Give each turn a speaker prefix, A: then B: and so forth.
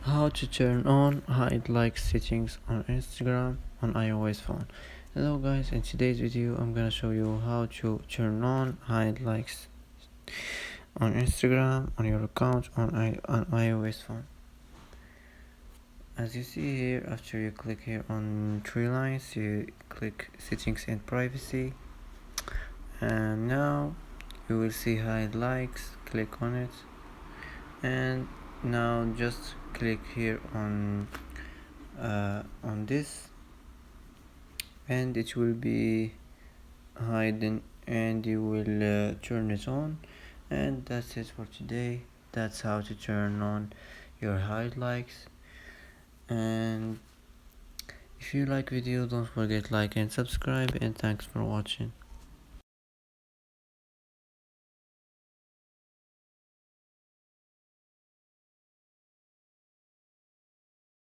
A: How to turn on hide like settings on Instagram on iOS phone. Hello guys, in today's video I'm gonna show you how to turn on hide likes on Instagram on your account on iOS phone. As you see here, after you click here on three lines, you click settings and privacy, and now you will see hide likes. Click on it, and now just click here on this, and it will be hidden, and you will turn it on. And that's it for today. That's how to turn on your hide likes. And if you like video, don't forget like and subscribe, and thanks for watching.